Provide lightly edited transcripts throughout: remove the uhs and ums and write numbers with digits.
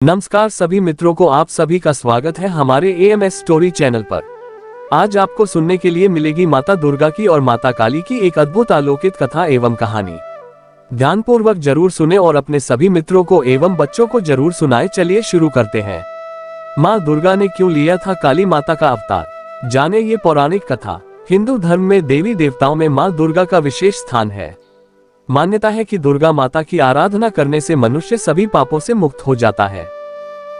नमस्कार सभी मित्रों को, आप सभी का स्वागत है हमारे AMS स्टोरी चैनल पर। आज आपको सुनने के लिए मिलेगी माता दुर्गा की और माता काली की एक अद्भुत अलौकिक कथा एवं कहानी। ध्यानपूर्वक जरूर सुने और अपने सभी मित्रों को एवं बच्चों को जरूर सुनाए। चलिए शुरू करते हैं। माँ दुर्गा ने क्यों लिया था काली माता का अवतार, जाने ये पौराणिक कथा। हिंदू धर्म में देवी देवताओं में माँ दुर्गा का विशेष स्थान है। मान्यता है कि दुर्गा माता की आराधना करने से मनुष्य सभी पापों से मुक्त हो जाता है।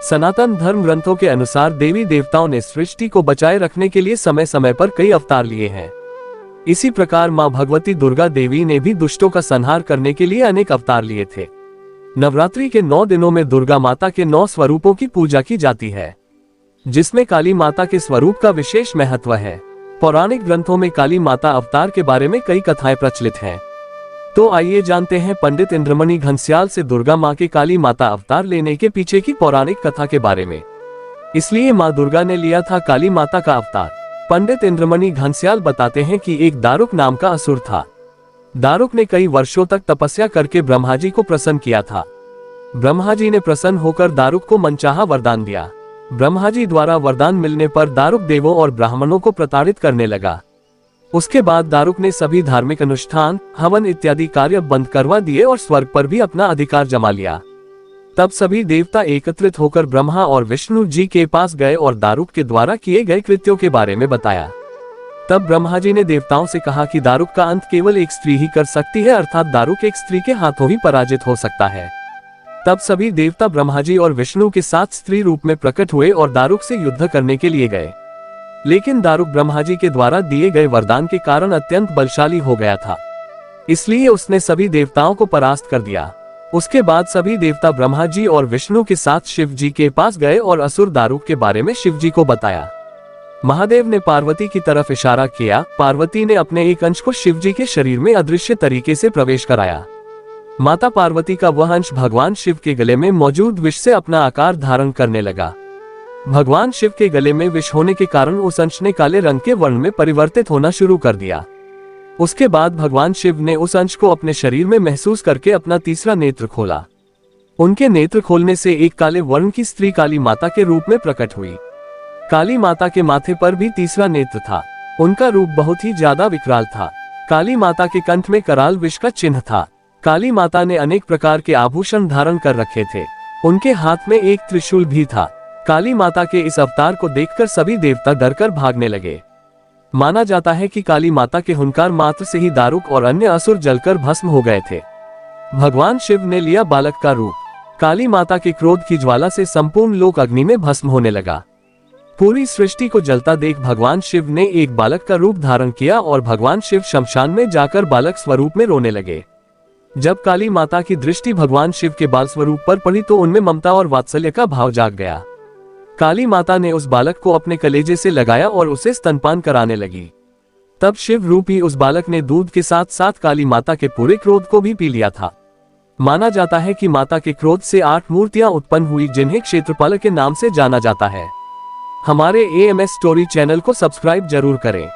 सनातन धर्म ग्रंथों के अनुसार देवी देवताओं ने सृष्टि को बचाए रखने के लिए समय समय पर कई अवतार लिए हैं। इसी प्रकार मां भगवती दुर्गा देवी ने भी दुष्टों का संहार करने के लिए अनेक अवतार लिए थे। नवरात्रि के 9 दिनों में दुर्गा माता के 9 स्वरूपों की पूजा की जाती है, जिसमें काली माता के स्वरूप का विशेष महत्व है। पौराणिक ग्रंथों में काली माता अवतार के बारे में कई कथाएं प्रचलित हैं। तो आइए जानते हैं पंडित इंद्रमणि घनश्याल से दुर्गा माँ के काली माता अवतार लेने के पीछे की पौराणिक कथा के बारे में। इसलिए माँ दुर्गा ने लिया था काली माता का अवतार। पंडित इंद्रमणि घनश्याल बताते हैं कि एक दारुक नाम का असुर था। दारुक ने कई वर्षों तक तपस्या करके ब्रह्मा जी को प्रसन्न किया था। ब्रह्मा जी ने प्रसन्न होकर दारुक को मनचाहा वरदान दिया। ब्रह्मा जी द्वारा वरदान मिलने पर दारुक देवों और ब्राह्मणों को प्रताड़ित करने लगा। उसके बाद दारुक ने सभी धार्मिक अनुष्ठान, हवन इत्यादि कार्य बंद करवा दिए और स्वर्ग पर भी अपना अधिकार जमा लिया। तब सभी देवता एकत्रित होकर ब्रह्मा और विष्णु जी के पास गए और दारुक के द्वारा किए गए कृत्यों के बारे में बताया। तब ब्रह्मा जी ने देवताओं से कहा कि दारुक का अंत केवल एक स्त्री ही कर सकती है, अर्थात दारुक एक स्त्री के हाथों ही पराजित हो सकता है। तब सभी देवता ब्रह्मा जी और विष्णु के साथ स्त्री रूप में प्रकट हुए और दारुक से युद्ध करने के लिए गए। लेकिन दारुक ब्रह्मा जी के द्वारा दिए गए वरदान के कारण अत्यंत बलशाली हो गया था, इसलिए उसने सभी देवताओं को परास्त कर दिया। उसके बाद सभी देवता ब्रह्मा जी और विष्णु के साथ शिव जी के पास गए और असुर दारुक के बारे में शिव जी को बताया। महादेव ने पार्वती की तरफ इशारा किया। पार्वती ने अपने एक अंश को शिव जी के शरीर में अदृश्य तरीके से प्रवेश कराया। माता पार्वती का वह अंश भगवान शिव के गले में मौजूद विष से अपना आकार धारण करने लगा। भगवान शिव के गले में विष होने के कारण उस अंश ने काले रंग के वर्ण में परिवर्तित होना शुरू कर दिया। उसके बाद भगवान शिव ने उस अंश को अपने शरीर में महसूस करके अपना तीसरा नेत्र खोला। उनके नेत्र खोलने से एक काले वर्ण की स्त्री काली माता के रूप में प्रकट हुई। काली माता के माथे पर भी तीसरा नेत्र था। उनका रूप बहुत ही ज्यादा विकराल था। काली माता के कंठ में कराल विष का चिन्ह था। काली माता ने अनेक प्रकार के आभूषण धारण कर रखे थे। उनके हाथ में एक त्रिशूल भी था। काली माता के इस अवतार को देखकर सभी देवता डरकर भागने लगे। माना जाता है कि काली माता के हुंकार मात्र से ही दारुक और अन्य असुर जलकर भस्म हो गए थे। भगवान शिव ने लिया बालक का रूप। काली माता के क्रोध की ज्वाला से संपूर्ण लोक अग्नि में भस्म होने लगा। पूरी सृष्टि को जलता देख भगवान शिव ने एक बालक का रूप धारण किया और भगवान शिव शमशान में जाकर बालक स्वरूप में रोने लगे। जब काली माता की दृष्टि भगवान शिव के बाल स्वरूप पर पड़ी तो उनमें ममता और वात्सल्य का भाव जाग गया। काली माता ने उस बालक को अपने कलेजे से लगाया और उसे स्तनपान कराने लगी। तब शिव रूपी उस बालक ने दूध के साथ साथ काली माता के पूरे क्रोध को भी पी लिया था। माना जाता है कि माता के क्रोध से 8 मूर्तियां उत्पन्न हुई, जिन्हें क्षेत्रपाल के नाम से जाना जाता है। हमारे AMS स्टोरी चैनल को सब्सक्राइब जरूर करें।